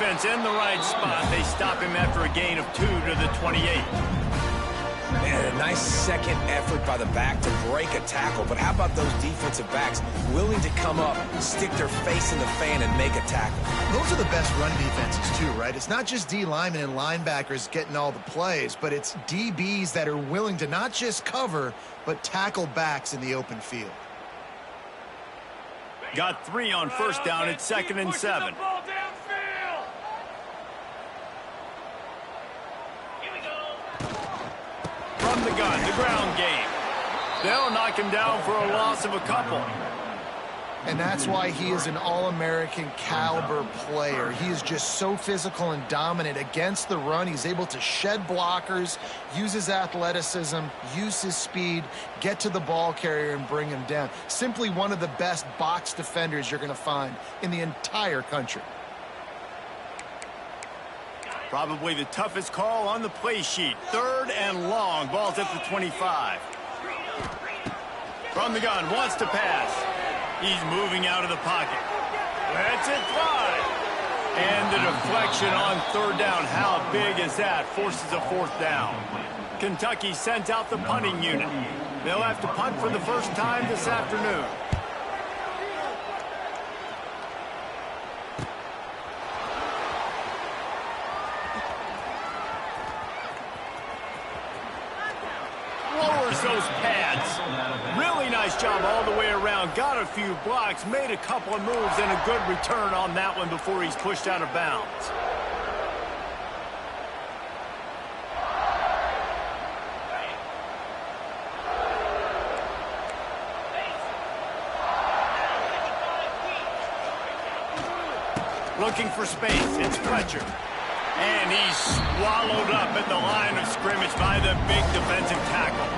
defense in the right spot. They stop him after a gain of 2 to the 28. Man, a nice second effort by the back to break a tackle. But how about those defensive backs willing to come up, stick their face in the fan, and make a tackle? Those are the best run defenses too, right? It's not just D linemen and linebackers getting all the plays, but it's DBs that are willing to not just cover, but tackle backs in the open field. Got 3 on first down. It's 2nd and 7. From the gun, the ground game. They'll knock him down for a loss of a couple. And that's why he is an All-American caliber player. He is just so physical and dominant against the run. He's able to shed blockers, use his athleticism, use his speed, get to the ball carrier and bring him down. Simply one of the best box defenders you're going to find in the entire country. Probably the toughest call on the play sheet. 3rd and long. Ball's at the 25. From the gun, wants to pass. He's moving out of the pocket. Lets it fly. And the deflection on 3rd down. How big is that? Forces a 4th down. Kentucky sent out the punting unit. They'll have to punt for the first time this afternoon. Lowers those pads. Really nice job all the way around. Got a few blocks, made a couple of moves, and a good return on that one before he's pushed out of bounds. Looking for space. It's Fletcher. And he's swallowed up at the line of scrimmage by the big defensive tackle.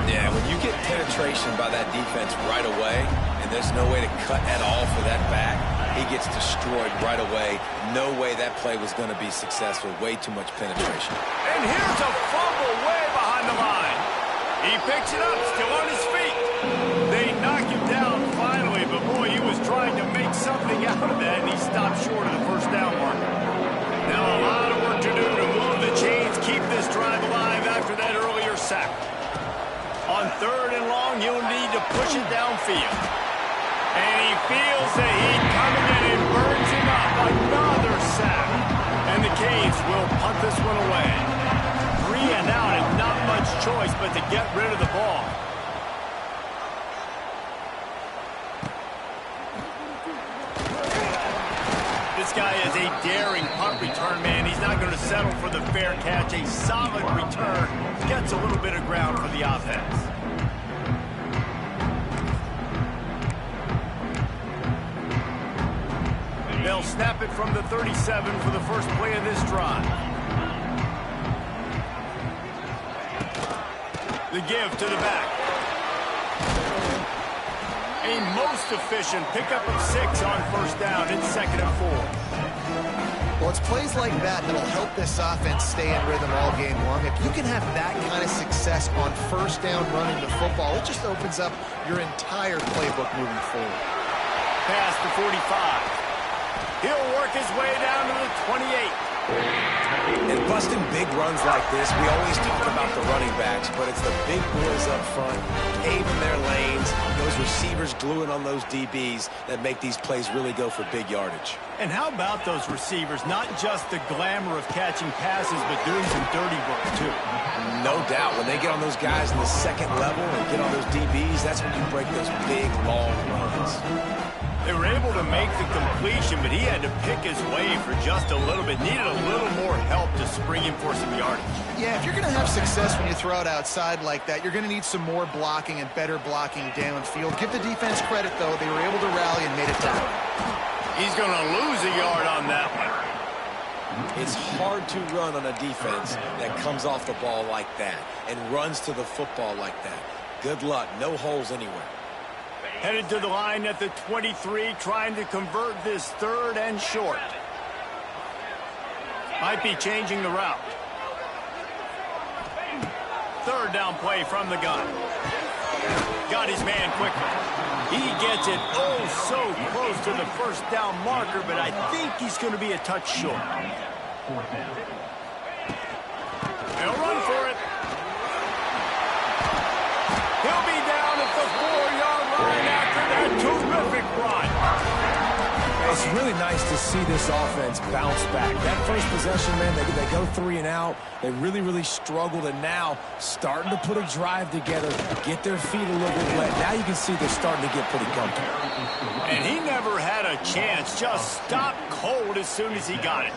Yeah, when you get penetration by that defense right away, and there's no way to cut at all for that back, he gets destroyed right away. No way that play was going to be successful. Way too much penetration. And here's a fumble way behind the line. He picks it up, still on his feet. They knock him down finally, but boy, he was trying to make something out of that, and he stopped short of the first down marker. Now a lot of work to do to move the chains, keep this drive alive after that earlier sack. On 3rd and long, he'll need to push it downfield. And he feels the heat coming in and burns him up. Another sack. And the Canes will punt this one away. 3 and out and not much choice but to get rid of the ball. This guy is a daring punt return man. He's not going to settle for the fair catch. A solid return. Gets a little bit of ground for the offense. They'll snap it from the 37 for the first play of this drive. The give to the back. A most efficient pickup of 6 on first down. It's 2nd and 4. Well, it's plays like that that'll help this offense stay in rhythm all game long. If you can have that kind of success on first down running the football, it just opens up your entire playbook moving forward. Pass to 45. He'll work his way down to the 28. And busting big runs like this, we always talk about the running backs, but it's the big boys up front, paving their lanes, those receivers gluing on those DBs that make these plays really go for big yardage. And how about those receivers? Not just the glamour of catching passes, but doing some dirty work, too. No doubt. When they get on those guys in the second level and get on those DBs, that's when you break those big, long runs. They were able to make the completion, but he had to pick his way for just a little bit. Needed a little more help to spring him for some yardage. Yeah, if you're going to have success when you throw it outside like that, you're going to need some more blocking and better blocking downfield. Give the defense credit, though. They were able to rally and made it down. He's going to lose a yard on that one. It's hard to run on a defense that comes off the ball like that and runs to the football like that. Good luck. No holes anywhere. Headed to the line at the 23, trying to convert this 3rd and short. Might be changing the route. 3rd down play from the gun. Got his man quickly. He gets it oh so close to the first down marker, but I think he's going to be a touch short. They'll run for it. He'll be down at the 4-yard line after that terrific run. It's really nice to see this offense bounce back. That first possession, man, they go 3 and out. They really struggled, and now starting to put a drive together, get their feet a little bit wet. Now you can see they're starting to get pretty comfortable. And he never had a chance. Just stopped cold as soon as he got it.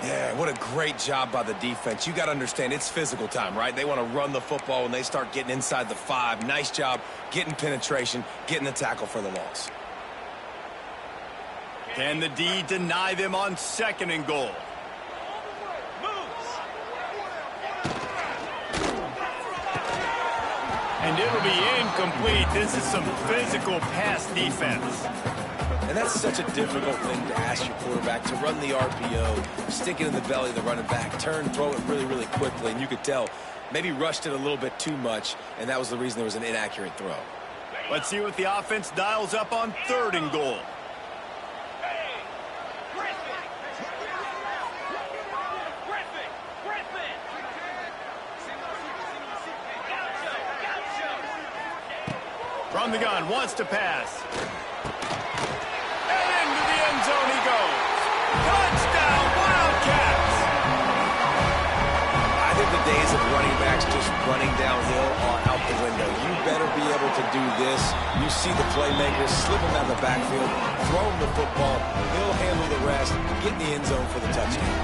Yeah, what a great job by the defense. You got to understand, it's physical time, right? They want to run the football when they start getting inside the 5. Nice job getting penetration, getting the tackle for the loss. Can the D deny them on 2nd and goal? And it'll be incomplete. This is some physical pass defense. And that's such a difficult thing to ask your quarterback, to run the RPO, stick it in the belly of the running back, turn, throw it really quickly. And you could tell maybe rushed it a little bit too much, and that was the reason there was an inaccurate throw. Let's see what the offense dials up on 3rd and goal. From the gun, wants to pass. And into the end zone he goes. Touchdown, Wildcats! I think the days of running backs just running downhill are out the window. You better be able to do this. You see the playmakers slipping down the backfield, throw him the football, he'll handle the rest, get in the end zone for the touchdown.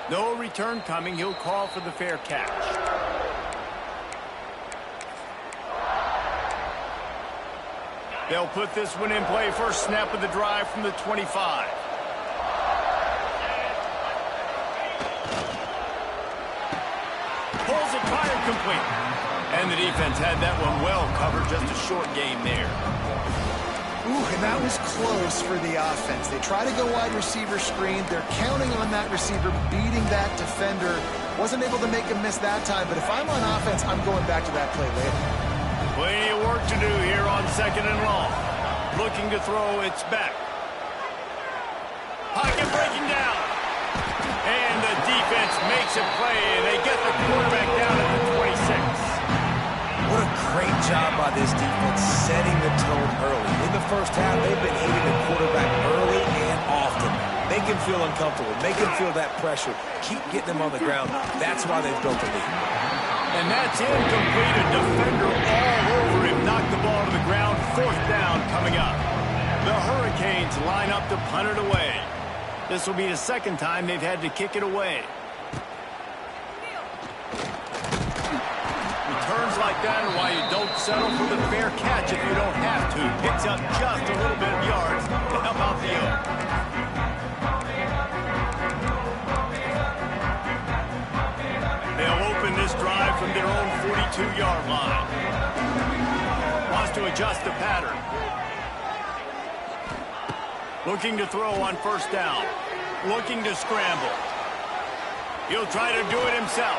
No return coming. He'll call for the fair catch. They'll put this one in play. First snap of the drive from the 25. Pulls it, fired complete. And the defense had that one well covered. Just a short game there. Ooh, and that was close for the offense. They try to go wide receiver screen. They're counting on that receiver beating that defender. Wasn't able to make him miss that time, but if I'm on offense, I'm going back to that play later. Plenty of work to do here on 2nd and long. Looking to throw, it's back. Pocket breaking down. And the defense makes a play, and they get the quarterback down at the 26. What a great job by this defense setting the tone early. In the first half, they've been hitting the quarterback early and often. Make him feel uncomfortable. Make him feel that pressure. Keep getting him on the ground. That's why they've built the lead. And that's incomplete. A defender all over him. Knocked the ball to the ground. 4th down coming up. The Hurricanes line up to punt it away. This will be the 2nd time they've had to kick it away. Returns like that are why you don't settle for the fair catch if you don't have to. Picks up just a little bit of yards to help out the Oak. They'll open this drive from their own 42-yard line. Wants to adjust the pattern. Looking to throw on 1st down. Looking to scramble. He'll try to do it himself.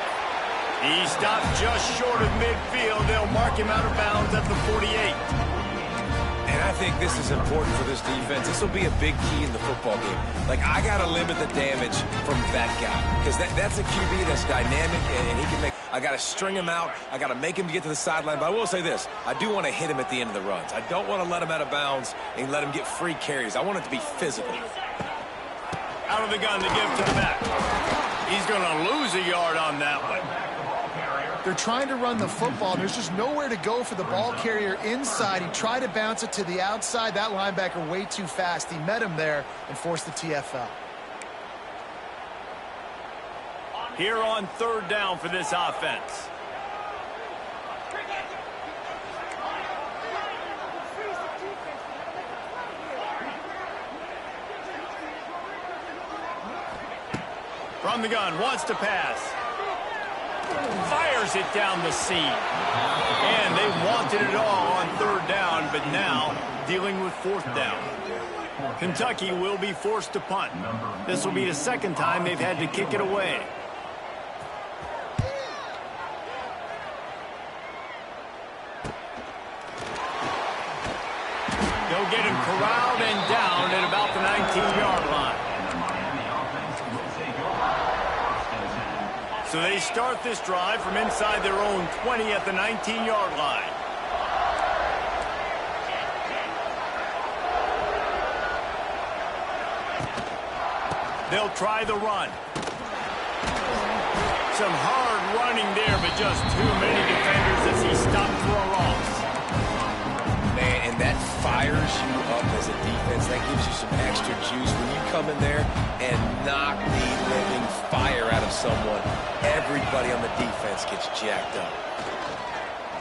He stopped just short of midfield. They'll mark him out of bounds at the 48. And I think this is important for this defense. This will be a big key in the football game. Like, I got to limit the damage from that guy. Because that's a QB that's dynamic, and he can make... I got to string him out. I got to make him get to the sideline. But I will say this. I do want to hit him at the end of the runs. I don't want to let him out of bounds and let him get free carries. I want it to be physical. Out of the gun to give to the back. He's going to lose a yard on that one. They're trying to run the football. There's just nowhere to go for the ball carrier inside. He tried to bounce it to the outside. That linebacker way too fast. He met him there and forced the TFL. Here on 3rd down for this offense. From the gun, wants to pass. Fires it down the seam. And they wanted it all on 3rd down, but now dealing with 4th down. Kentucky will be forced to punt. This will be the second time they've had to kick it away. They'll get him corralled and down at about the 19-yard line. So they start this drive from inside their own 20 at the 19-yard line. They'll try the run. Some hard running there, but just too many defenders as he stopped for a loss. Man, and that fires you up as a defense. That gives you some extra juice when you come in there and knock the living fire out of someone. Everybody on the defense gets jacked up.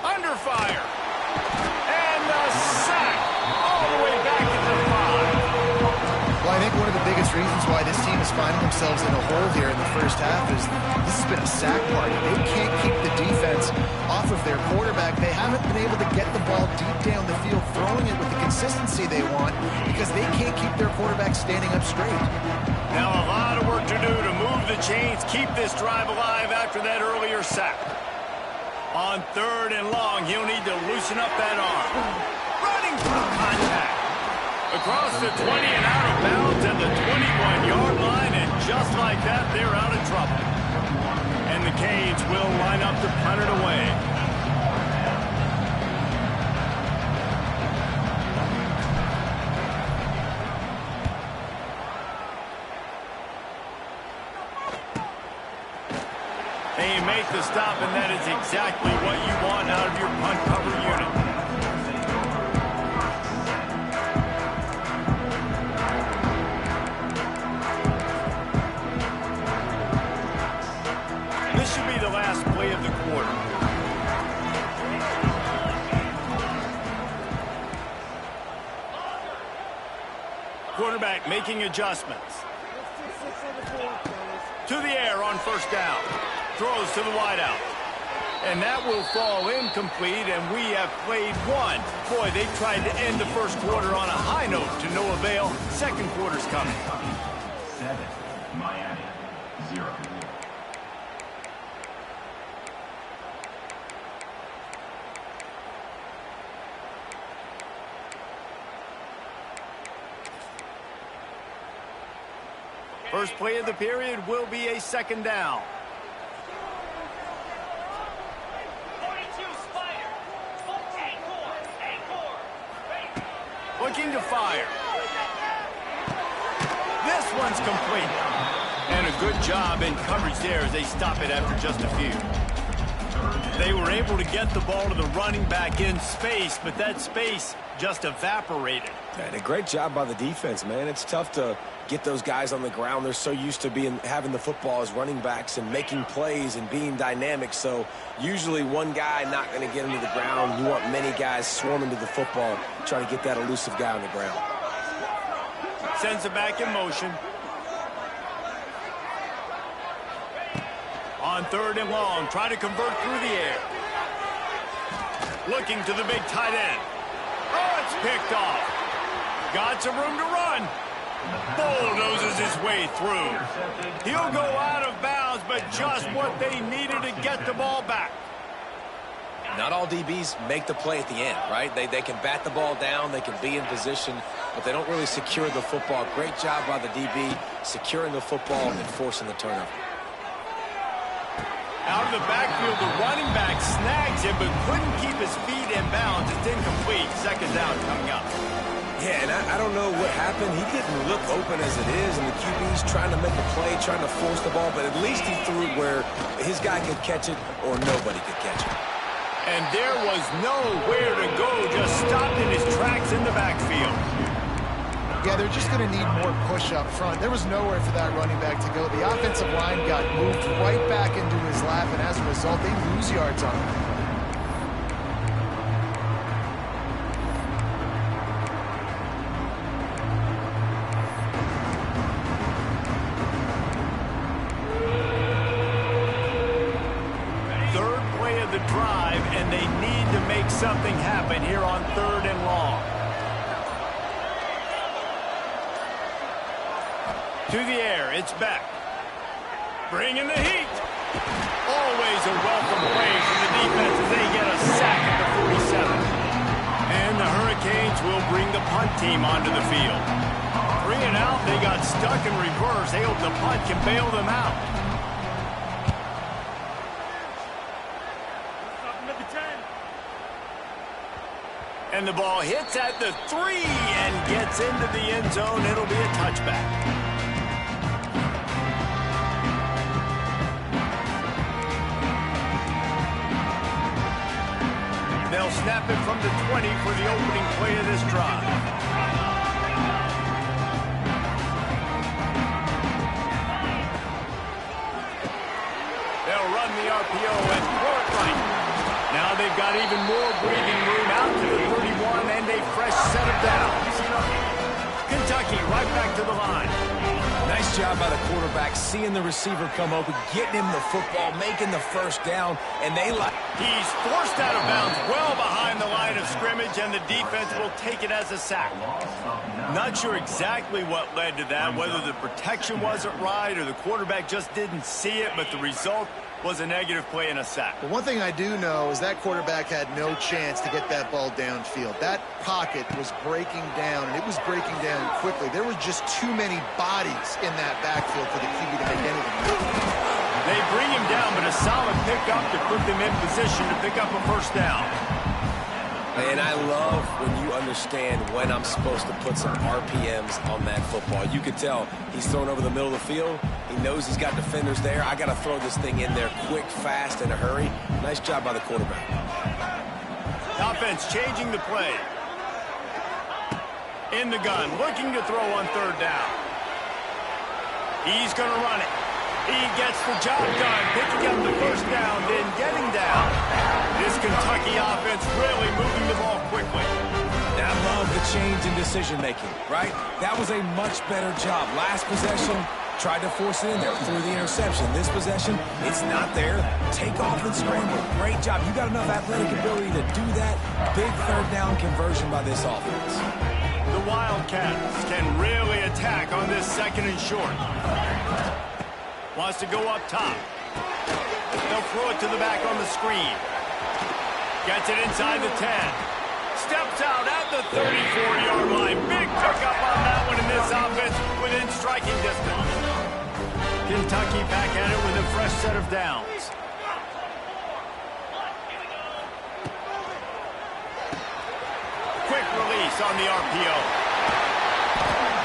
Under fire. And a sack all the way back at the 5. Well, I think one of the biggest reasons why this team is finding themselves in a hole here in the first half is this has been a sack party. They can't keep the defense off of their quarterback. They haven't been able to get the ball deep down the field, throwing it with the consistency they want because they can't keep their quarterback standing up straight. Now a lot of work to do to move the chains, keep this drive alive after that earlier sack. On 3rd and long, he'll need to loosen up that arm. Running through contact. Across the 20 and out of bounds at the 21-yard line, and just like that, they're out of trouble. And the Canes will line up to punt it away. They make the stop, and that is exactly what you want out of your punt cover unit. This should be the last play of the quarter. Quarterback making adjustments. To the air on 1st down. Throws to the wideout. And that will fall incomplete, and we have played one. Boy, they tried to end the first quarter on a high note to no avail. Second quarter's coming. 7, Miami, 0. First play of the period will be a 2nd down. 42 Spider. Looking to fire. This one's complete. And a good job in coverage there as they stop it after just a few. They were able to get the ball to the running back in space, but that space just evaporated. And a great job by the defense, man. It's tough to get those guys on the ground. They're so used to having the football as running backs and making plays and being dynamic. So usually one guy not going to get him to the ground. You want many guys swarming to the football, trying to get that elusive guy on the ground. Sends it back in motion. On 3rd and long, try to convert through the air. Looking to the big tight end. Oh, it's picked off. Got some room to run. Bulldozes his way through. He'll go out of bounds, but just what they needed to get the ball back. Not all DBs make the play at the end, right? They can bat the ball down, they can be in position, but they don't really secure the football. Great job by the DB securing the football and forcing the turnover. Out of the backfield, the running back snags him, but couldn't keep his feet in bounds. It's incomplete. 2nd down coming up. Yeah, and I don't know what happened. He didn't look open as it is, and the QB's trying to make a play, trying to force the ball, but at least he threw it where his guy could catch it or nobody could catch it. And there was nowhere to go, just stopped in his tracks in the backfield. Yeah, they're just going to need more push up front. There was nowhere for that running back to go. The offensive line got moved right back into his lap, and as a result, they lose yards on him. Third play of the drive, and they need to make something happen here on 3rd and long. To the air, it's Beck. Bringing the heat. Always a welcome play from the defense as they get a sack at the 47. And the Hurricanes will bring the punt team onto the field. 3 and out, they got stuck in reverse. They hope the punt can bail them out. And the ball hits at the 3 and gets into the end zone. It'll be a touchback. They'll snap it from the 20 for the opening play of this drive. They'll run the RPO and throw it right. Now they've got even more breathing room out to the 31 and a fresh set of downs. Kentucky right back to the line. Nice job by the quarterback, seeing the receiver come open, getting him the football, making the first down, and they like. He's forced out of bounds well behind the line of scrimmage, and the defense will take it as a sack. Not sure exactly what led to that, whether the protection wasn't right or the quarterback just didn't see it, but the result was a negative play and a sack. But one thing I do know is that quarterback had no chance to get that ball downfield. That pocket was breaking down, and it was breaking down quickly. There were just too many bodies in that backfield for the QB to make anything happen. They bring him down, but a solid pickup to put them in position to pick up a first down. And I love when you understand when I'm supposed to put some RPMs on that football. You can tell he's throwing over the middle of the field. He knows he's got defenders there. I got to throw this thing in there quick, fast, in a hurry. Nice job by the quarterback. Offense changing the play. In the gun, looking to throw on third down. He's going to run it. He gets the job done, picking up the first down, then getting down. This Kentucky offense really moving the ball quickly. I love the change in decision-making, right? That was a much better job. Last possession, tried to force it in there, threw the interception. This possession, it's not there. Take off and scramble. Great job. You got enough athletic ability to do that. Big third down conversion by this offense. The Wildcats can really attack on this second and short. Wants to go up top. They'll throw it to the back on the screen. Gets it inside the 10. Steps out at the 34-yard line. Big pickup on that one in this offense within striking distance. Kentucky back at it with a fresh set of downs. Quick release on the RPO.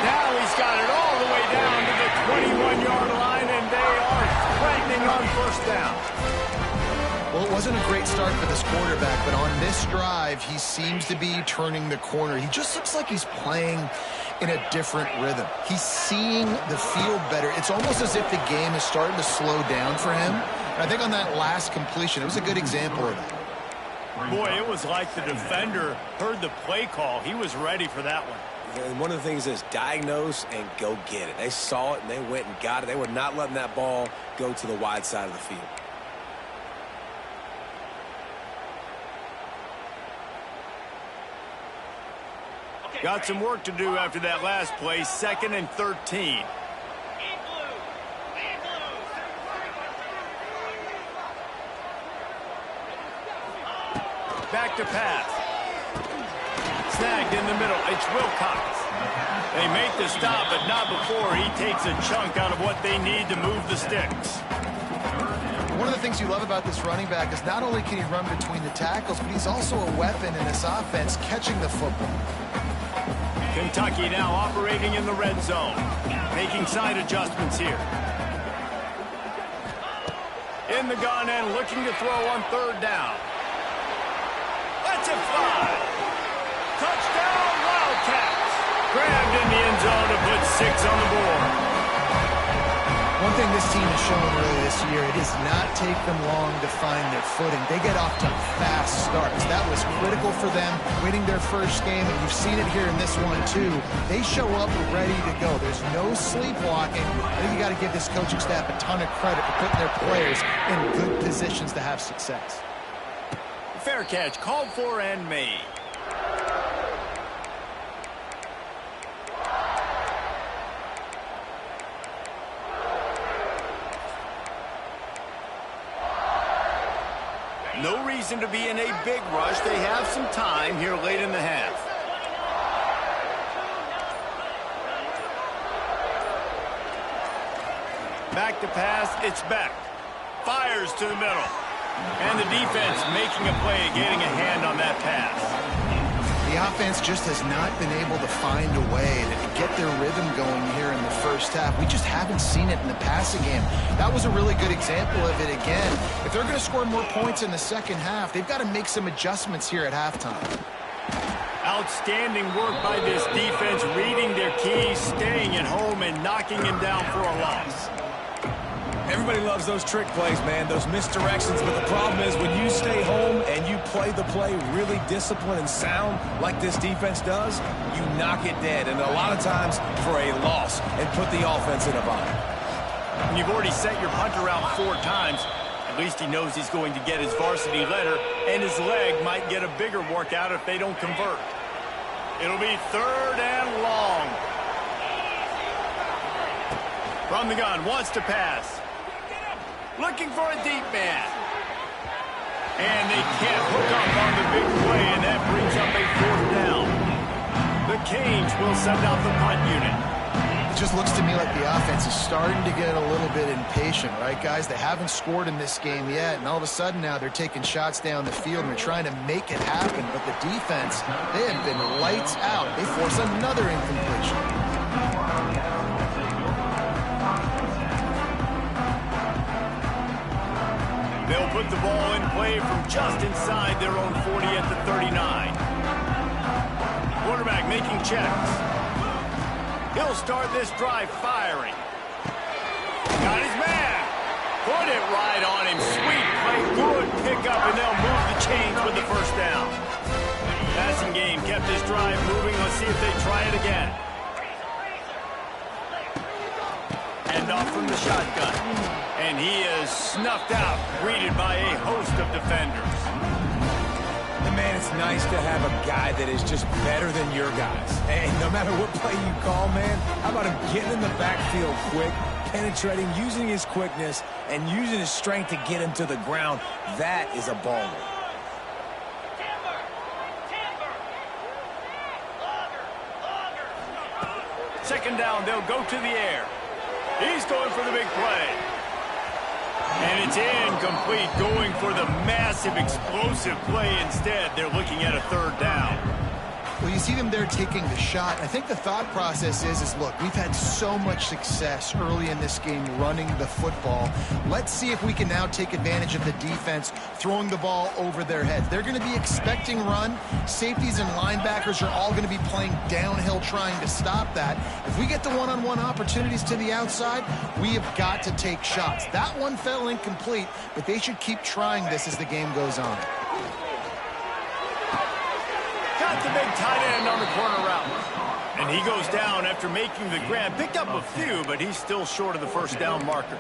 Now he's got it all the way down to the 21-yard line, and they are threatening on first down. Well, it wasn't a great start for this quarterback, but on this drive, he seems to be turning the corner. He just looks like he's playing in a different rhythm. He's seeing the field better. It's almost as if the game is starting to slow down for him. And I think on that last completion, it was a good example of that. Boy, it was like the defender heard the play call. He was ready for that one. And one of the things is diagnose and go get it. They saw it and they went and got it. They were not letting that ball go to the wide side of the field. Got some work to do after that last play. 2nd and 13. Back to pass. Snagged in the middle. It's Wilcox. They make the stop, but not before he takes a chunk out of what they need to move the sticks. One of the things you love about this running back is not only can he run between the tackles, but he's also a weapon in this offense, catching the football. Kentucky now operating in the red zone. Making side adjustments here. In the gun and looking to throw on third down. Lets it fly. Touchdown, Wildcats. Grabbed in the end zone to put 6 on the board. One thing this team has shown really this year, it does not take them long to find their footing. They get off to fast starts. That was critical for them, winning their first game, and you've seen it here in this one too. They show up ready to go. There's no sleepwalking. I think you got to give this coaching staff a ton of credit for putting their players in good positions to have success. Fair catch, called for and made. reason to be in a big rush. They have some time here late in the half. Back to pass, it's Beck. Fires to the middle. And the defense making a play, getting a hand on that pass. The offense just has not been able to find a way to get their rhythm going here in the first half. We just haven't seen it in the passing game. That was a really good example of it again. If they're going to score more points in the second half, they've got to make some adjustments here at halftime. Outstanding work by this defense, reading their keys, staying at home, and knocking him down for a loss. Everybody loves those trick plays, man, those misdirections, but the problem is when you stay home and you play the play really disciplined and sound like this defense does, you knock it dead, and a lot of times for a loss, and put the offense in a bind. When you've already sent your punter out 4 times, at least he knows he's going to get his varsity letter, and his leg might get a bigger workout if they don't convert. It'll be 3rd and long. From the gun, wants to pass. Looking for a deep man. And they can't hook up on the big play, and that brings up a 4th down. The Canes will send out the punt unit. It just looks to me like the offense is starting to get a little bit impatient, right, guys? They haven't scored in this game yet, and all of a sudden now they're taking shots down the field and they're trying to make it happen. But the defense, they have been lights out. They force another incompletion. They'll put the ball in play from just inside their own 40 at the 39. Quarterback making checks. He'll start this drive firing. Got his man. Put it right on him. Sweet play. Good pickup, and they'll move the chains with the 1st down. Passing game kept this drive moving. Let's see if they try it again. Hand off from the shotgun. And he is snuffed out, greeted by a host of defenders. And man, it's nice to have a guy that is just better than your guys. And no matter what play you call, man, how about him getting in the backfield quick, penetrating, using his quickness, and using his strength to get him to the ground. That is a baller. Second down, they'll go to the air. He's going for the big play. And it's incomplete, going for the massive, explosive play instead. They're looking at a 3rd down. Well, you see them there taking the shot. I think the thought process is look, we've had so much success early in this game running the football. Let's see if we can now take advantage of the defense throwing the ball over their heads. They're going to be expecting run. Safeties and linebackers are all going to be playing downhill trying to stop that. If we get the one-on-one opportunities to the outside, we have got to take shots. That one fell incomplete, but they should keep trying this as the game goes on. Got the big tight end on the corner route. And he goes down after making the grab. Picked up a few, but he's still short of the 1st down marker.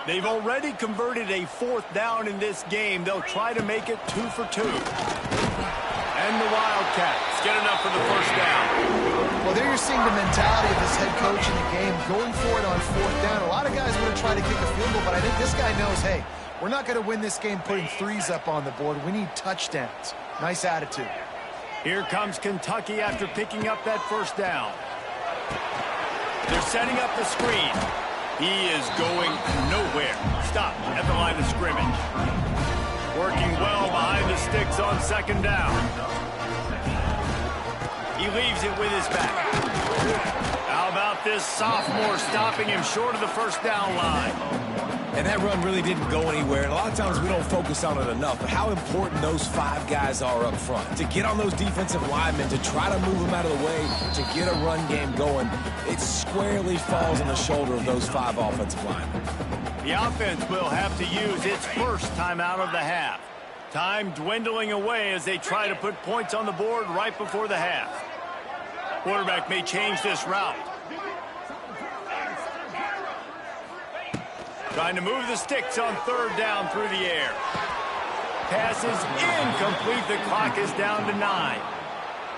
They've already converted a 4th down in this game. They'll try to make it 2 for 2. And the Wildcats get enough for the 1st down. Well, there you're seeing the mentality of this head coach in the game, going for it on 4th down. A lot of guys are going to try to kick a field goal, but I think this guy knows, hey, we're not going to win this game putting 3s up on the board. We need touchdowns. Nice attitude. Here comes Kentucky after picking up that 1st down. They're setting up the screen. He is going nowhere. Stop at the line of scrimmage. Working well behind the sticks on 2nd down. He leaves it with his back. How about this sophomore stopping him short of the 1st down line? And that run really didn't go anywhere. And a lot of times we don't focus on it enough. But how important those 5 guys are up front. To get on those defensive linemen, to try to move them out of the way, to get a run game going, it squarely falls on the shoulder of those 5 offensive linemen. The offense will have to use its 1st timeout of the half. Time dwindling away as they try to put points on the board right before the half. Quarterback may change this route. Trying to move the sticks on 3rd down through the air. Pass is incomplete. The clock is down to 9.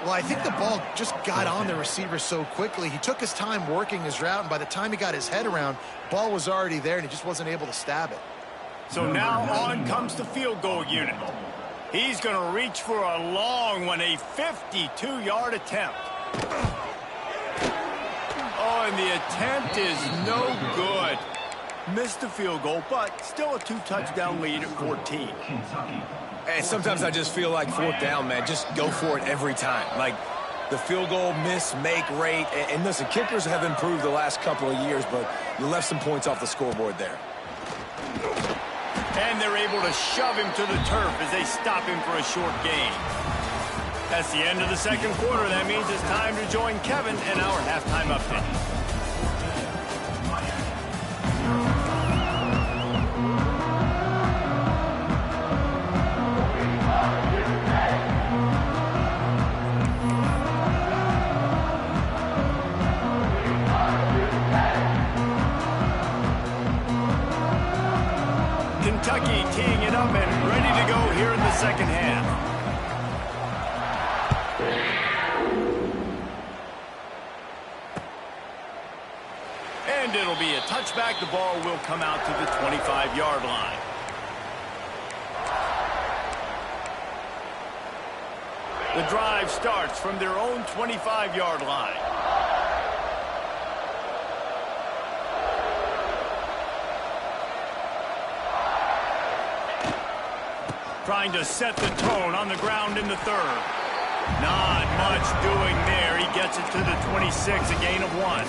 Well, I think the ball just got on the receiver so quickly. He took his time working his route, and by the time he got his head around, ball was already there, and he just wasn't able to stab it. So now on comes the field goal unit. He's going to reach for a long one, a 52-yard attempt. Oh, and the attempt is no good. Missed the field goal, but still a 2-touchdown lead at 14. And sometimes I just feel like fourth down, man, just go for it every time. Like the field goal miss-make rate. And listen, kickers have improved the last couple of years, but you left some points off the scoreboard there. And they're able to shove him to the turf as they stop him for a short gain. That's the end of the second quarter. That means it's time to join Kevin in our halftime update. Kentucky teeing it up and ready to go here in the second half. And it'll be a touchback. The ball will come out to the 25-yard line. The drive starts from their own 25-yard line. Trying to set the tone on the ground in the third. Not much doing there. He gets it to the 26, a gain of 1.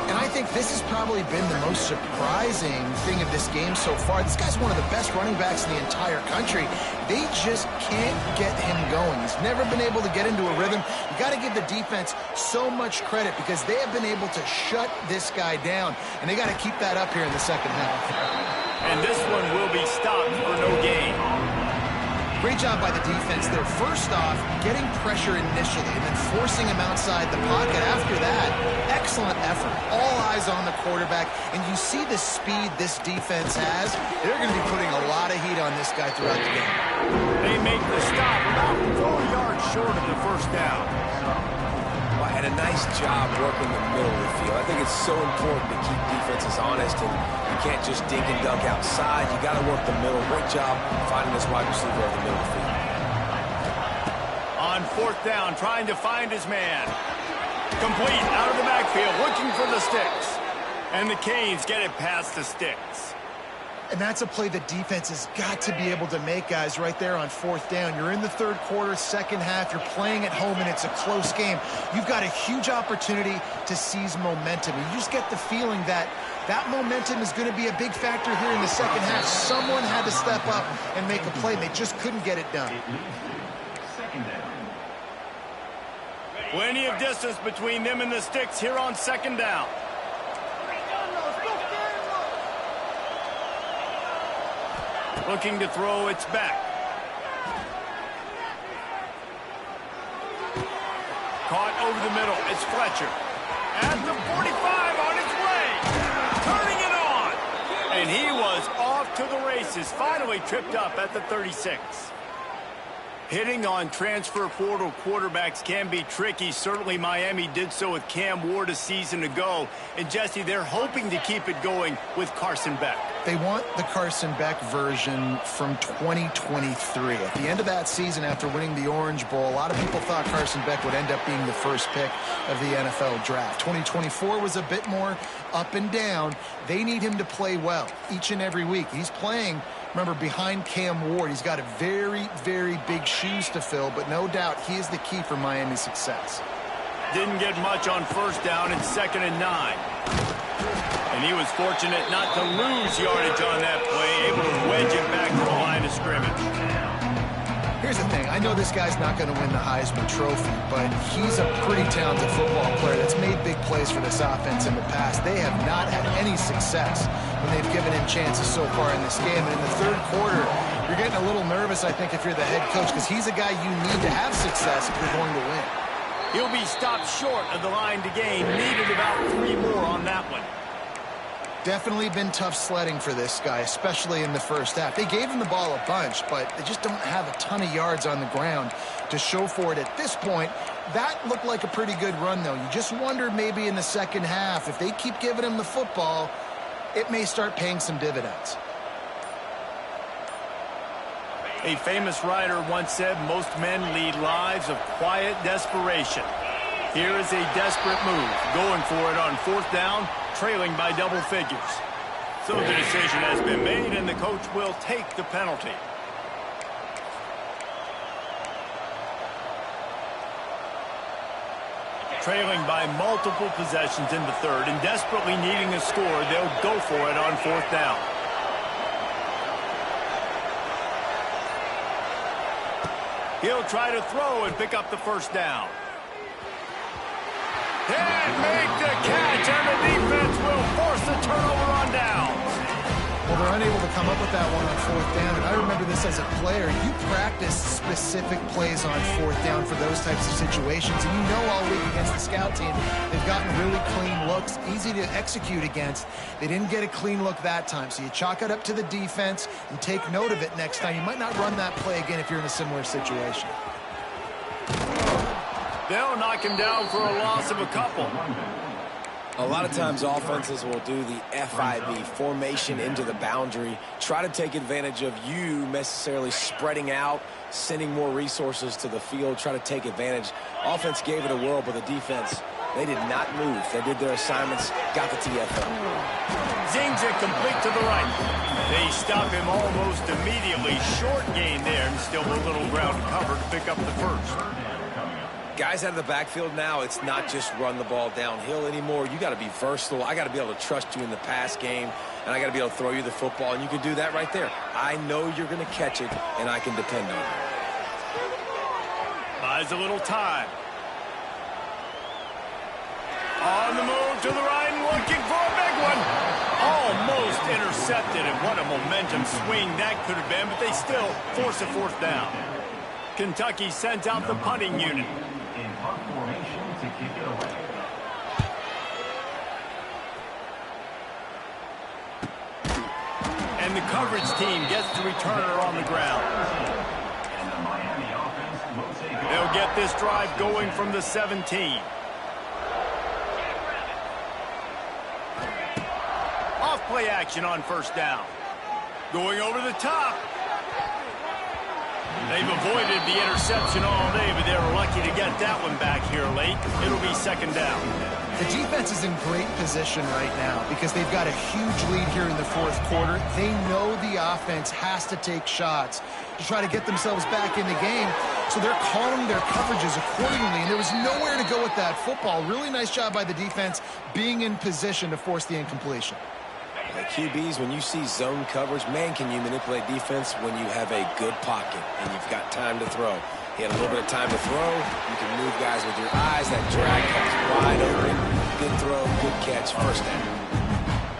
And I think this has probably been the most surprising thing of this game so far. This guy's one of the best running backs in the entire country. They just can't get him going. He's never been able to get into a rhythm. You got to give the defense so much credit because they have been able to shut this guy down, and they got to keep that up here in the second half. And this one will be stopped for no gain. Great job by the defense there. First off, getting pressure initially and then forcing him outside the pocket. After that, excellent effort. All eyes on the quarterback. And you see the speed this defense has. They're going to be putting a lot of heat on this guy throughout the game. They make the stop about 4 yards short of the first down. And a nice job working the middle of the field. I think it's so important to keep defenses honest, and you can't just dink and dunk outside. You got to work the middle. Great job finding this wide receiver over the middle of the field. On fourth down, trying to find his man. Complete out of the backfield, looking for the sticks. And the Canes get it past the sticks. And that's a play the defense has got to be able to make, guys, right there on fourth down. You're in the third quarter, second half. You're playing at home, and it's a close game. You've got a huge opportunity to seize momentum. You just get the feeling that that momentum is going to be a big factor here in the second half. Someone had to step up and make a play, and they just couldn't get it done. Plenty of distance between them and the sticks here on second down. Looking to throw, it's back. Caught over the middle, it's Fletcher. At the 45, on his way. Turning it on. And he was off to the races. Finally tripped up at the 36. Hitting on transfer portal quarterbacks can be tricky. Certainly Miami did so with Cam Ward a season ago. And Jesse, they're hoping to keep it going with Carson Beck. They want the Carson Beck version from 2023. At the end of that season, after winning the Orange Bowl, a lot of people thought Carson Beck would end up being the first pick of the NFL draft. 2024 was a bit more up and down. They need him to play well each and every week. He's playing, remember, behind Cam Ward. He's got a very, very big shoes to fill, but no doubt he is the key for Miami's success. Didn't get much on first down. It's 2nd and 9. And he was fortunate not to lose yardage on that play, able to wedge it back to the line of scrimmage. Here's the thing. I know this guy's not going to win the Heisman Trophy, but he's a pretty talented football player that's made big plays for this offense in the past. They have not had any success when they've given him chances so far in this game. And in the third quarter, you're getting a little nervous, I think, if you're the head coach, because he's a guy you need to have success if you're going to win. He'll be stopped short of the line to gain. Needed about 3 more on that one. Definitely been tough sledding for this guy, especially in the first half. They gave him the ball a bunch, but they just don't have a ton of yards on the ground to show for it at this point. That looked like a pretty good run, though. You just wonder maybe in the second half, if they keep giving him the football, it may start paying some dividends. A famous writer once said, most men lead lives of quiet desperation. Here is a desperate move, going for it on 4th down, trailing by double figures. So the decision has been made, and the coach will take the penalty. Trailing by multiple possessions in the 3rd and desperately needing a score, they'll go for it on 4th down. He'll try to throw and pick up the 1st down. And make the catch, and the defense will force the turnover on downs. Well, they're unable to come up with that one on 4th down, and I remember this as a player. You practice specific plays on 4th down for those types of situations, and you know all week against the scout team, they've gotten really clean looks, easy to execute against. They didn't get a clean look that time, so you chalk it up to the defense and take note of it next time. You might not run that play again if you're in a similar situation. They'll knock him down for a loss of a couple. A lot of times offenses will do the FIB, formation into the boundary, try to take advantage of you necessarily spreading out, sending more resources to the field, try to take advantage. Offense gave it a whirl, but the defense, they did not move. They did their assignments, got the TFL. Zings it complete to the right. They stop him almost immediately. Short gain there, and still a little ground to cover to pick up the 1st. Guys out of the backfield now, it's not just run the ball downhill anymore. You got to be versatile. I got to be able to trust you in the pass game, and I got to be able to throw you the football, and you can do that right there. I know you're going to catch it, and I can depend on it. Buys a little time. On the move to the right and looking for a big one. Almost intercepted, and what a momentum swing that could have been, but they still force a 4th down. Kentucky sends out the punting unit. In punt formation to kick it away. And the coverage team gets the returner on the ground. And the Miami offense will take it. They'll get this drive going from the 17. Off play action on 1st down. Going over the top. They've avoided the interception all day, but they were lucky to get that one back here late. It'll be 2nd down. The defense is in great position right now because they've got a huge lead here in the 4th quarter. They know the offense has to take shots to try to get themselves back in the game, so they're calling their coverages accordingly, and there was nowhere to go with that football. Really nice job by the defense being in position to force the incompletion. Like QBs, when you see zone coverage, man, can you manipulate defense when you have a good pocket and you've got time to throw. He had a little bit of time to throw. You can move guys with your eyes. That drag comes wide open. Good throw, good catch, 1st down.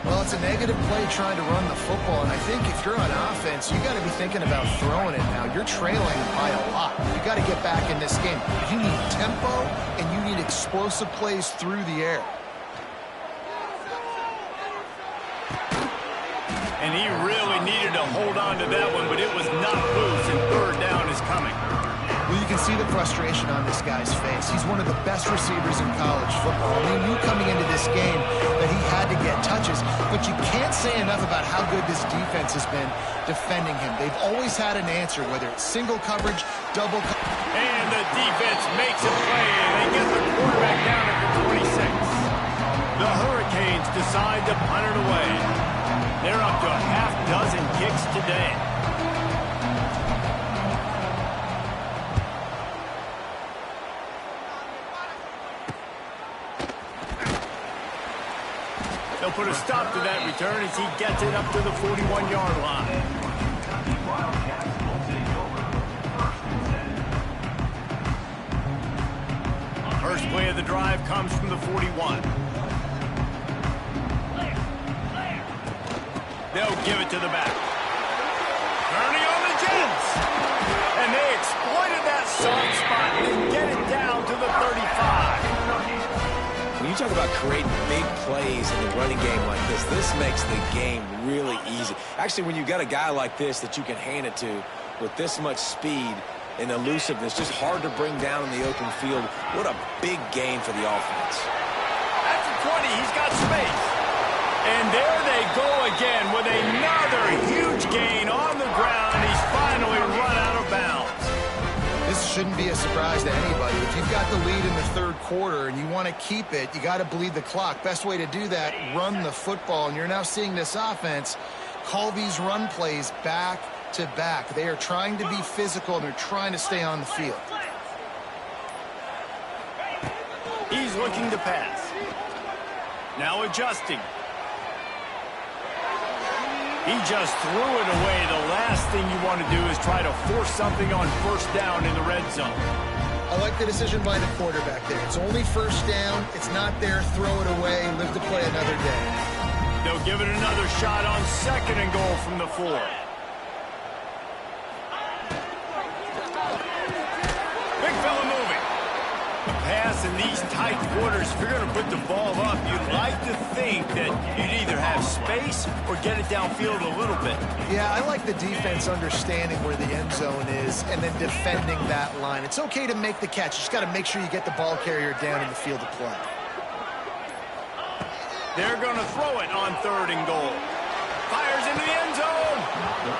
Well, it's a negative play trying to run the football, and I think if you're on offense, you got to be thinking about throwing it now. You're trailing by a lot. You got to get back in this game. You need tempo, and you need explosive plays through the air. And he really needed to hold on to that one, but it was not loose, and 3rd down is coming. Well, you can see the frustration on this guy's face. He's one of the best receivers in college football. I mean, you coming into this game that he had to get touches, but you can't say enough about how good this defense has been defending him. They've always had an answer, whether it's single coverage, double coverage. And the defense makes a play. They get the quarterback down at the 26. The Hurricanes decide to punt it away. They're up to a half-dozen kicks today. They'll put a stop to that return as he gets it up to the 41-yard line. First play of the drive comes from the 41. They'll give it to the back. Turning on the Jets. And they exploited that soft spot and get it down to the 35. When you talk about creating big plays in the running game like this makes the game really easy. Actually, when you've got a guy like this that you can hand it to with this much speed and elusiveness, just hard to bring down in the open field. What a big gain for the offense. At the 20, he's got space. And there they go again with another huge gain on the ground. He's finally run out of bounds. This shouldn't be a surprise to anybody. If you've got the lead in the third quarter and you want to keep it, you got to bleed the clock. Best way to do that, run the football. And you're now seeing this offense call these run plays back to back. They are trying to be physical, and they're trying to stay on the field. He's looking to pass. Now adjusting. He just threw it away. The last thing you want to do is try to force something on first down in the red zone. I like the decision by the quarterback there. It's only first down. It's not there. Throw it away. Live to play another day. They'll give it another shot on 2nd and goal from the 4. Big fella moving. A pass in these tight quarters. If you're going to put the ball up, you'd like to think that you'd either have space or get it downfield a little bit. Yeah, I like the defense understanding where the end zone is and then defending that line. It's okay to make the catch. You just got to make sure you get the ball carrier down in the field of play. They're going to throw it on 3rd and goal. Fires into the end zone.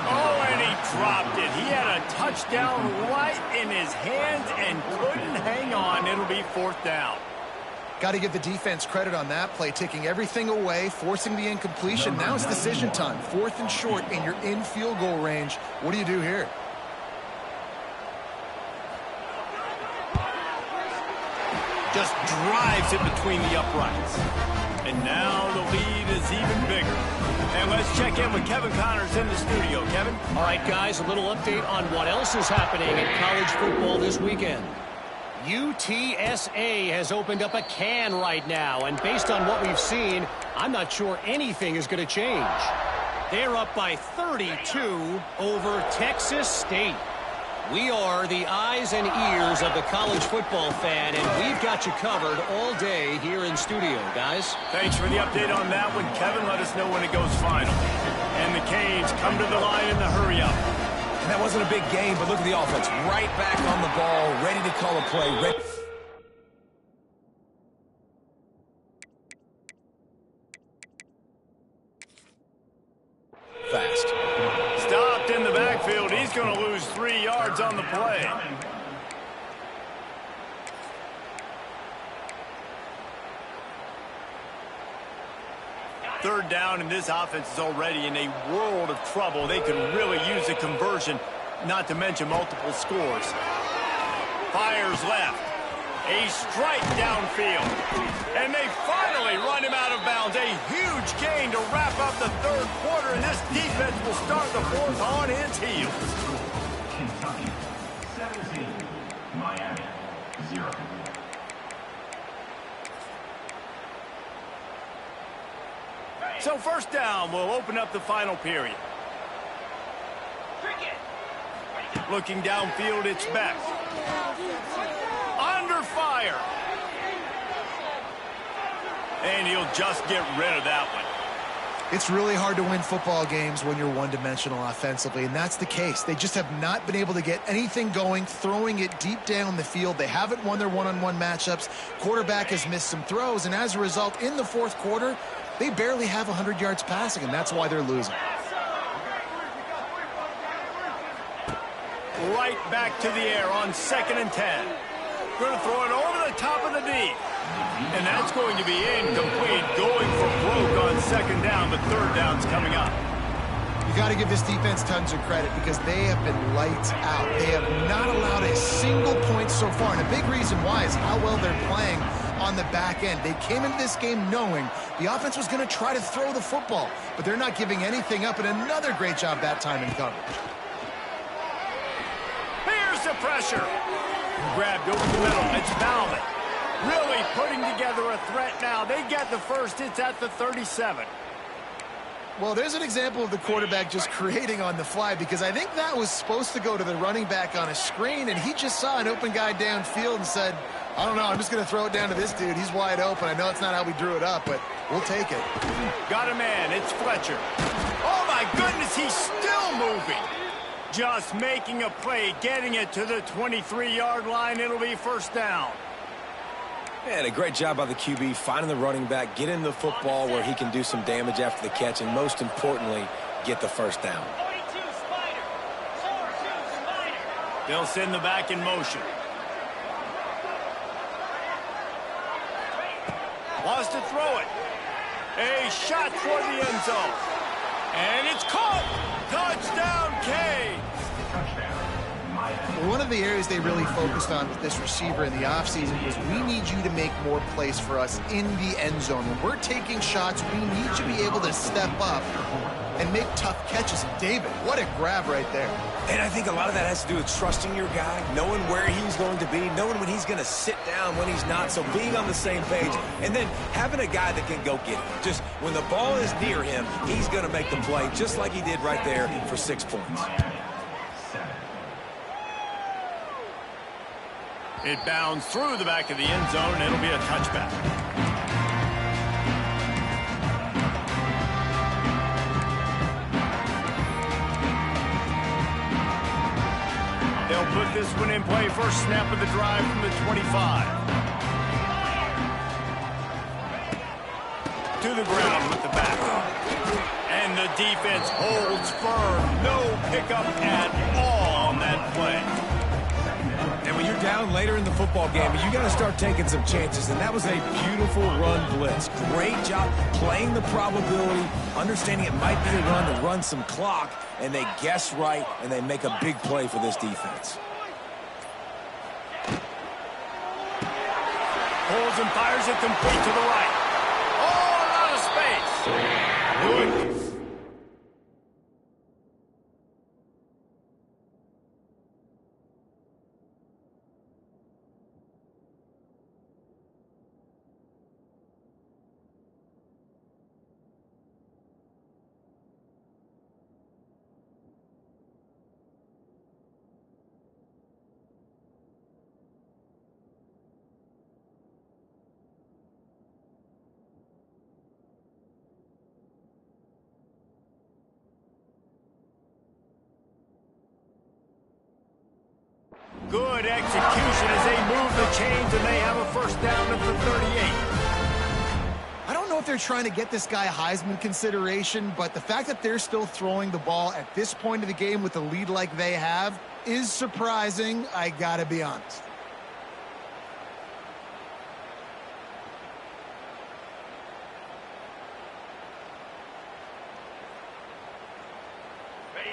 Oh, and he dropped it. He had a touchdown right in his hands and couldn't hang on. It'll be 4th down. Got to give the defense credit on that play, taking everything away, forcing the incompletion. Now it's decision time. 4th and short, and you're in field goal range. What do you do here? Just drives it between the uprights. And now the lead is even bigger. And let's check in with Kevin Connors in the studio. Kevin? All right, guys, a little update on what else is happening in college football this weekend. UTSA has opened up a can right now, and based on what we've seen, I'm not sure anything is going to change. They're up by 32 over Texas State. We are the eyes and ears of the college football fan, and we've got you covered all day here in studio, guys. Thanks for the update on that one, Kevin. Let us know when it goes final. And the Canes come to the line in the hurry up. And that wasn't a big game, but look at the offense. Right back on the ball, ready to call a play. Fast. Stopped in the backfield. He's going to lose 3 yards on the play. Third down, and this offense is already in a world of trouble. They could really use a conversion, not to mention multiple scores. Fires left. A strike downfield. And they finally run him out of bounds. A huge gain to wrap up the third quarter, and this defense will start the 4th on its heels. Kentucky 17, Miami 0. So first down will open up the final period. Looking downfield, it's Beck. Under fire. And he'll just get rid of that one. It's really hard to win football games when you're one-dimensional offensively, and that's the case. They just have not been able to get anything going, throwing it deep down the field. They haven't won their one-on-one matchups. Quarterback has missed some throws, and as a result, in the 4th quarter, they barely have 100 yards passing, and that's why they're losing. Right back to the air on 2nd and 10. Going to throw it over the top of the D. And that's going to be incomplete, going for broke on 2nd down, but 3rd down's coming up. You got to give this defense tons of credit because they have been lights out. They have not allowed a single point so far, and a big reason why is how well they're playing on the back end. They came into this game knowing the offense was going to try to throw the football, but they're not giving anything up, and another great job that time in coverage. Here's the pressure. Grabbed over the middle. It's Bauman. Really putting together a threat now. They get the first. It's at the 37. Well, there's an example of the quarterback just creating on the fly, because I think that was supposed to go to the running back on a screen, and he just saw an open guy downfield and said, I don't know. I'm just going to throw it down to this dude. He's wide open. I know it's not how we drew it up, but we'll take it. Got a man. It's Fletcher. Oh, my goodness, he's still moving. Just making a play, getting it to the 23-yard line. It'll be first down. Man, a great job by the QB, finding the running back, getting the football where he can do some damage after the catch, and most importantly, get the first down. 42 Spider. 4-2 Spider. They'll send the back in motion. Wants to throw it. A shot toward the end zone. And it's caught. Touchdown, Canes. Well, one of the areas they really focused on with this receiver in the offseason was we need you to make more plays for us in the end zone. When we're taking shots, we need you to be able to step up and make tough catches. And David, what a grab right there. And I think a lot of that has to do with trusting your guy, knowing where he's going to be, knowing when he's going to sit down, when he's not, so being on the same page, and then having a guy that can go get it. Just when the ball is near him, he's going to make the play, just like he did right there for 6 points. It bounds through the back of the end zone, and it'll be a touchback. They'll put this one in play. First snap of the drive from the 25. To the ground with the back. And the defense holds firm. No pickup at all on that play. And when you're down later in the football game, you got to start taking some chances. And that was a beautiful run blitz. Great job playing the probability, understanding it might be a run to run some clock, and they guess right, and they make a big play for this defense. Pulls and fires it complete to the right. Oh, out of space. Good. Good execution as they move the chains, and they have a first down at the 38. I don't know if they're trying to get this guy Heisman consideration, but the fact that they're still throwing the ball at this point of the game with a lead like they have is surprising, I gotta be honest.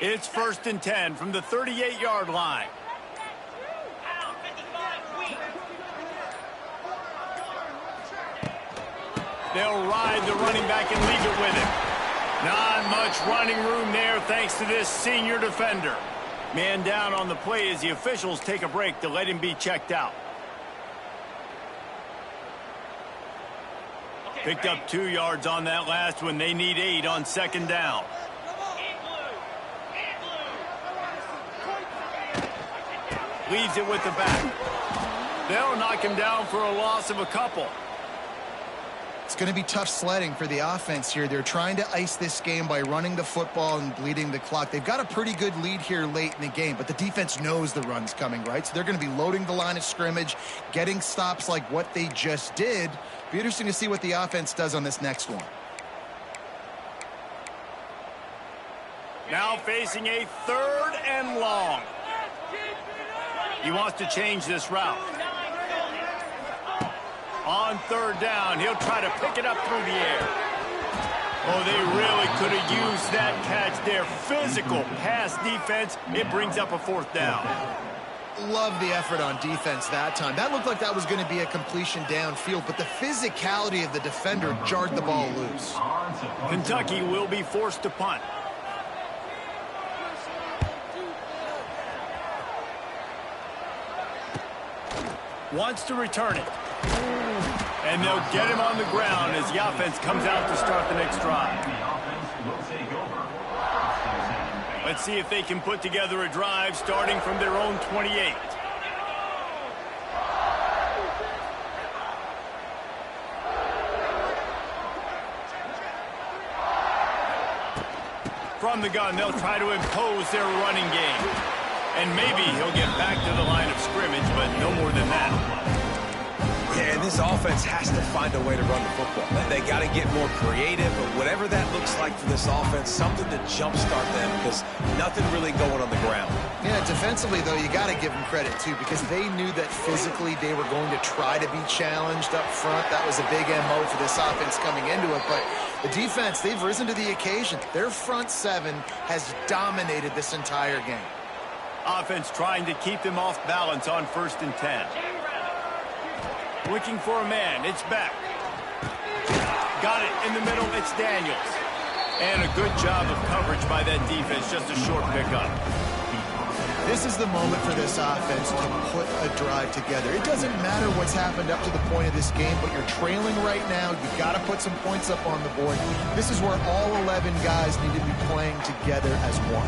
It's 1st and 10 from the 38-yard line. They'll ride the running back and leave it with him. Not much running room there thanks to this senior defender. Man down on the play as the officials take a break to let him be checked out. Picked up 2 yards on that last one. They need 8 on 2nd down. Leaves it with the back. They'll knock him down for a loss of a couple. It's going to be tough sledding for the offense here. They're trying to ice this game by running the football and bleeding the clock. They've got a pretty good lead here late in the game, but the defense knows the run's coming, right? So they're going to be loading the line of scrimmage, getting stops like what they just did. Be interesting to see what the offense does on this next one. Now facing a 3rd and long. He wants to change this route. On 3rd down, he'll try to pick it up through the air. Oh, they really could have used that catch there. Physical pass defense. It brings up a 4th down. Love the effort on defense that time. That looked like that was going to be a completion downfield, but the physicality of the defender jarred the ball loose. Kentucky will be forced to punt. Wants to return it. And they'll get him on the ground as the offense comes out to start the next drive. Let's see if they can put together a drive starting from their own 28. From the gun, they'll try to impose their running game. And maybe he'll get back to the line of scrimmage, but no more than that. Yeah, and this offense has to find a way to run the football. They got to get more creative, but whatever that looks like for this offense, something to jumpstart them because nothing really going on the ground. Yeah, defensively, though, you got to give them credit, too, because they knew that physically they were going to try to be challenged up front. That was a big MO for this offense coming into it, but the defense, they've risen to the occasion. Their front seven has dominated this entire game. Offense trying to keep them off balance on 1st and 10. Looking for a man. It's Beck. Got it in the middle. It's Daniels. And a good job of coverage by that defense. Just a short pickup. This is the moment for this offense to put a drive together. It doesn't matter what's happened up to the point of this game, but you're trailing right now. You've got to put some points up on the board. This is where all 11 guys need to be playing together as one.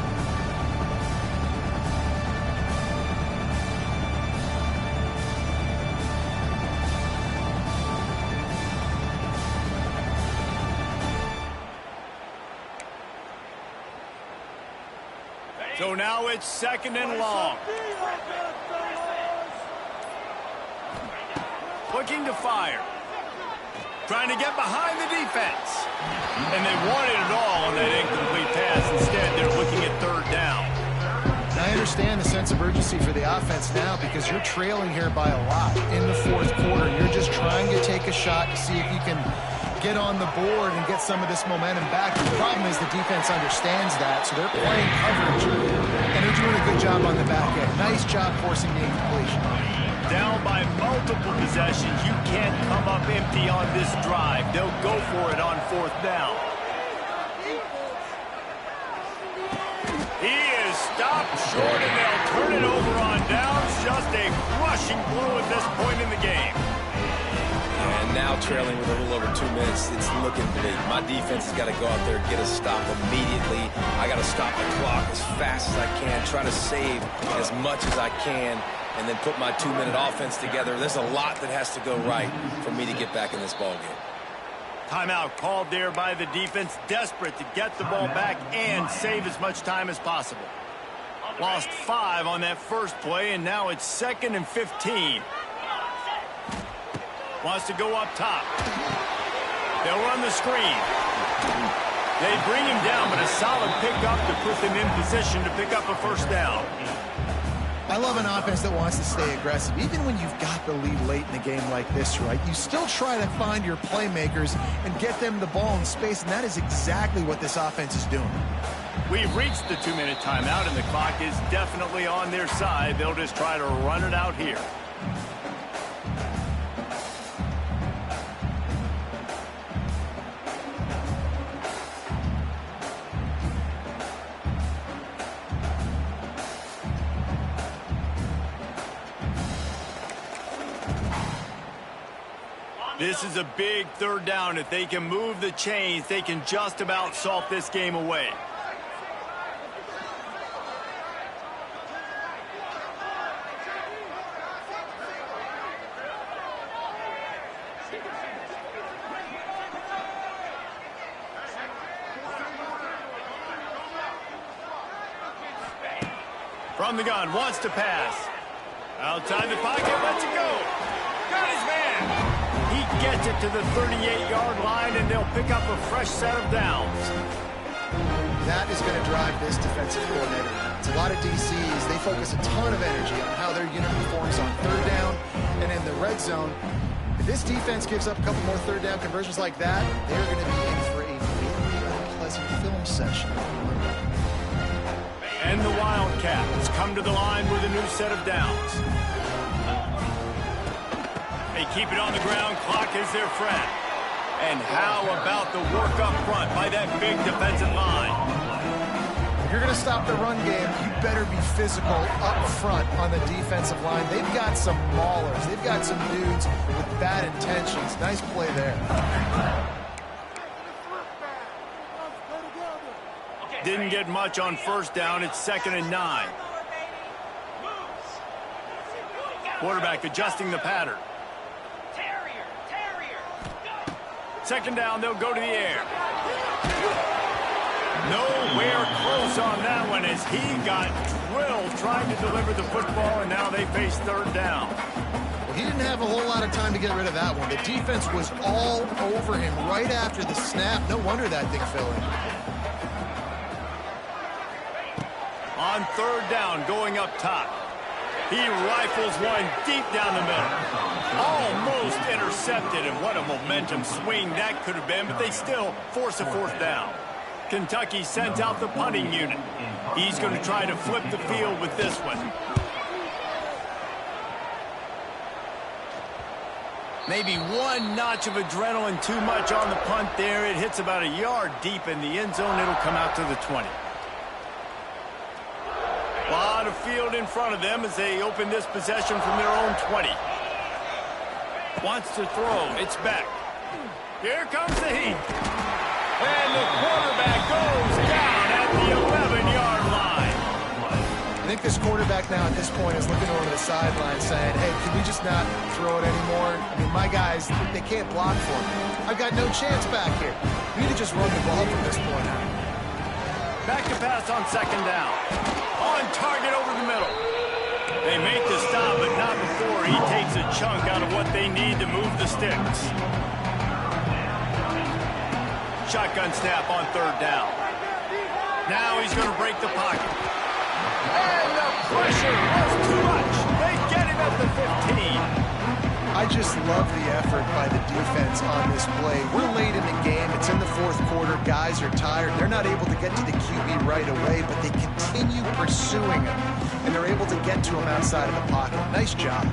So now it's 2nd and long. Looking to fire. Trying to get behind the defense. And they wanted it all on that incomplete pass. Instead, they're looking at 3rd down. I understand the sense of urgency for the offense now because you're trailing here by a lot in the 4th quarter. You're just trying to take a shot to see if you can get on the board and get some of this momentum back. The problem is the defense understands that, so they're playing coverage, and they're doing a good job on the back end. Nice job forcing the incompletion. Down by multiple possessions. You can't come up empty on this drive. They'll go for it on 4th down. He is stopped short, and they'll turn it over on downs. Just a crushing blow at this point in the game. And now trailing with a little over 2 minutes, it's looking bleak. My defense has got to go out there and get a stop immediately. I got to stop the clock as fast as I can, try to save as much as I can, and then put my 2-minute offense together. There's a lot that has to go right for me to get back in this ballgame. Timeout called there by the defense, desperate to get the ball back and save as much time as possible. Lost 5 on that first play, and now it's 2nd and 15. Wants to go up top. They'll run the screen. They bring him down, but a solid pickup to put them in position to pick up a 1st down. I love an offense that wants to stay aggressive. Even when you've got the lead late in a game like this, right, you still try to find your playmakers and get them the ball in space, and that is exactly what this offense is doing. We've reached the 2-minute timeout, and the clock is definitely on their side. They'll just try to run it out here. This is a big 3rd down. If they can move the chains, they can just about salt this game away. From the gun, wants to pass. Outside the pocket, lets it go. Got his man. He gets it to the 38-yard line, and they'll pick up a fresh set of downs. That is going to drive this defensive coordinator. It's a lot of DCs. They focus a ton of energy on how their unit performs on 3rd down and in the red zone. If this defense gives up a couple more 3rd down conversions like that, they're going to be in for a very unpleasant film session. And the Wildcats come to the line with a new set of downs. They keep it on the ground. Clock is their friend. And how about the work up front by that big defensive line? If you're going to stop the run game, you better be physical up front on the defensive line. They've got some maulers. They've got some dudes with bad intentions. Nice play there. Didn't get much on 1st down. It's 2nd and 9. Quarterback adjusting the pattern. 2nd down, they'll go to the air. No We're close on that one as he got drilled trying to deliver the football, and now they face third down. Well, he didn't have a whole lot of time to get rid of that one. The defense was all over him right after the snap. No wonder that thing fell in. On third down, going up top. He rifles one deep down the middle. Almost intercepted, and what a momentum swing that could have been, but they still force a fourth down. Kentucky sends out the punting unit. He's going to try to flip the field with this one. Maybe one notch of adrenaline too much on the punt there. It hits about a yard deep in the end zone. It'll come out to the 20. A lot of field in front of them as they open this possession from their own 20. Wants to throw. It's back. Here comes the heat. And the quarterback goes down at the 11-yard line. I think this quarterback now at this point is looking over the sideline saying, hey, can we just not throw it anymore? I mean, my guys, they can't block for me. I've got no chance back here. We need to just run the ball from this point on. Back to pass on second down. On target over the middle. They make the stop, but not before he takes a chunk out of what they need to move the sticks. Shotgun snap on third down. Now he's going to break the pocket. And the pressure was too much. They get him at the 15. I just love the effort by the defense on this play. We're late in the game. It's in the fourth quarter. Guys are tired. They're not able to get to the QB right away, but they continue pursuing him, and they're able to get to him outside of the pocket. Nice job.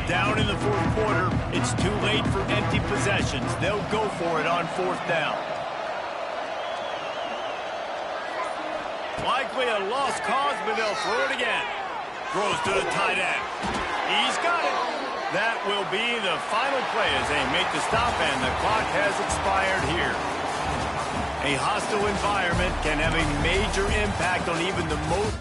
Down in the fourth quarter, it's too late for empty possessions. They'll go for it on fourth down. Likely a lost cause, but they'll throw it again. Throws to the tight end. He's got it. That will be the final play as they make the stop, and the clock has expired here. A hostile environment can have a major impact on even the most